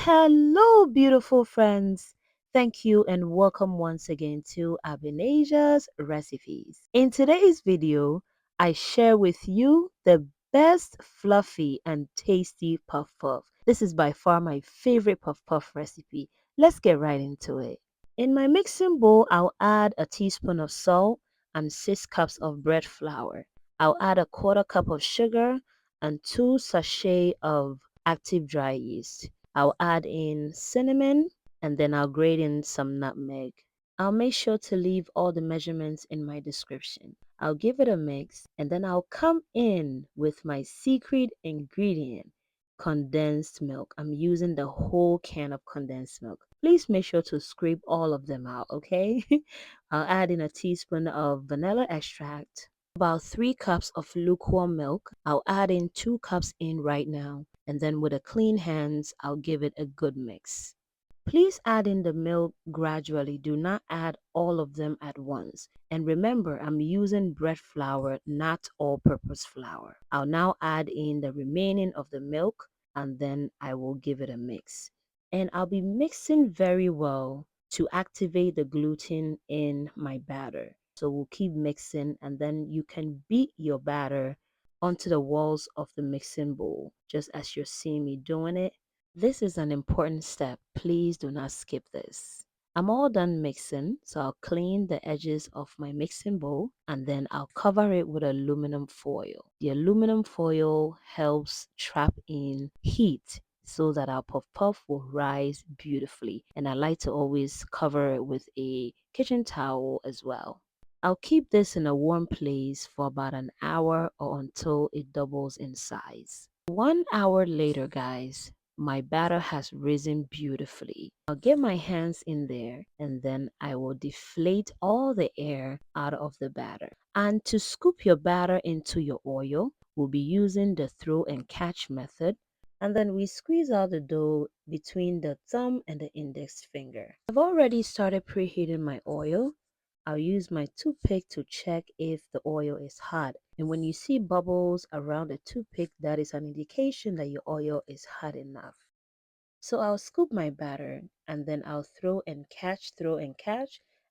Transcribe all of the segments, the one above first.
Hello, beautiful friends. Thank you and welcome once again to Abinasia's Recipes. In today's video, I share with you the best fluffy and tasty puff puff. This is by far my favorite puff puff recipe. Let's get right into it. In my mixing bowl, I'll add a teaspoon of salt and 6 cups of bread flour. I'll add a quarter cup of sugar and 2 sachets of active dry yeast. I'll add in cinnamon and then I'll grate in some nutmeg. I'll make sure to leave all the measurements in my description. I'll give it a mix and then I'll come in with my secret ingredient, condensed milk. I'm using the whole can of condensed milk. Please make sure to scrape all of them out, okay? I'll add in a teaspoon of vanilla extract, about 3 cups of lukewarm milk. I'll add in 2 cups in right now, and then with a clean hands, I'll give it a good mix. Please add in the milk gradually. Do not add all of them at once. And remember, I'm using bread flour, not all-purpose flour. I'll now add in the remaining of the milk, and then I will give it a mix. And I'll be mixing very well to activate the gluten in my batter. So we'll keep mixing and then you can beat your batter onto the walls of the mixing bowl, just as you're seeing me doing it. This is an important step. Please do not skip this. I'm all done mixing, so I'll clean the edges of my mixing bowl and then I'll cover it with aluminum foil. The aluminum foil helps trap in heat so that our puff puff will rise beautifully. And I like to always cover it with a kitchen towel as well. I'll keep this in a warm place for about an hour or until it doubles in size. 1 hour later, guys, my batter has risen beautifully. I'll get my hands in there and then I will deflate all the air out of the batter. And to scoop your batter into your oil, we'll be using the throw and catch method. And then we squeeze out the dough between the thumb and the index finger. I've already started preheating my oil. I'll use my toothpick to check if the oil is hot. And when you see bubbles around the toothpick, that is an indication that your oil is hot enough. So I'll scoop my batter and then I'll throw and catch,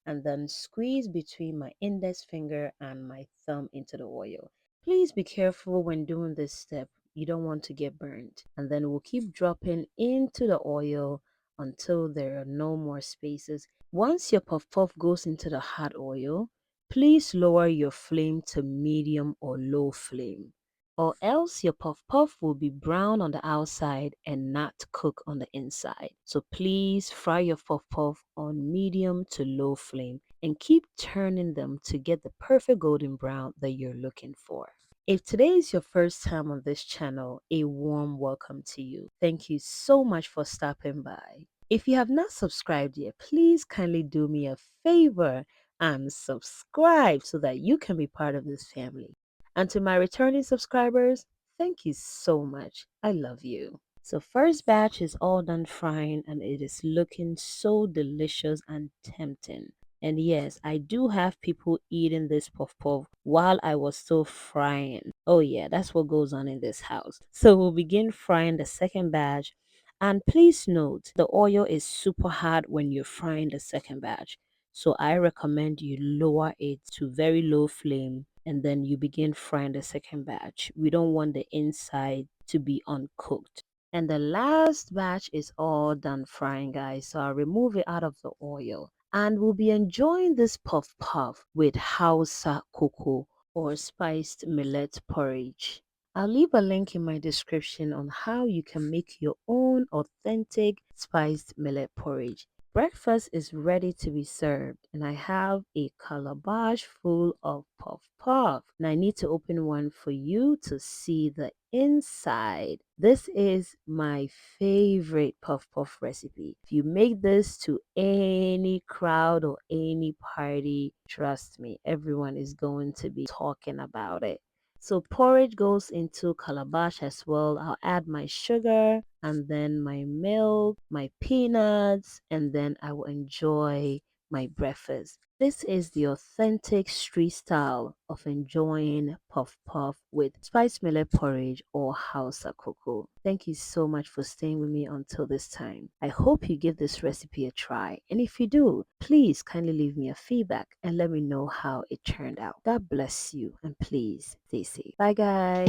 and then squeeze between my index finger and my thumb into the oil. Please be careful when doing this step. You don't want to get burnt. And then we'll keep dropping into the oil until there are no more spaces. Once your puff puff goes into the hot oil, please lower your flame to medium or low flame, or else your puff puff will be brown on the outside and not cook on the inside. So please fry your puff puff on medium to low flame and keep turning them to get the perfect golden brown that you're looking for. If today is your first time on this channel, a warm welcome to you. Thank you so much for stopping by. If you have not subscribed yet, please kindly do me a favor and subscribe so that you can be part of this family. And to my returning subscribers, thank you so much. I love you. So first batch is all done frying and it is looking so delicious and tempting. And yes, I do have people eating this puff puff while I was still frying. Oh yeah, that's what goes on in this house. So we'll begin frying the second batch. And please note, the oil is super hot when you're frying the second batch. So I recommend you lower it to very low flame and then you begin frying the second batch. We don't want the inside to be uncooked. And the last batch is all done frying, guys. So I'll remove it out of the oil. And we'll be enjoying this puff puff with Hausa Koko or spiced millet porridge. I'll leave a link in my description on how you can make your own authentic spiced millet porridge. Breakfast is ready to be served, and I have a calabash full of puff puff. And I need to open one for you to see the inside. This is my favorite puff puff recipe. If you make this to any crowd or any party, trust me, everyone is going to be talking about it. So porridge goes into calabash as well. I'll add my sugar and then my milk, my peanuts, and then I will enjoy my breakfast. This is the authentic street style of enjoying puff puff with spiced millet porridge or Hausa Koko. Thank you so much for staying with me until this time. I hope you give this recipe a try, and if you do, please kindly leave me a feedback and let me know how it turned out. God bless you, and please stay safe. Bye guys.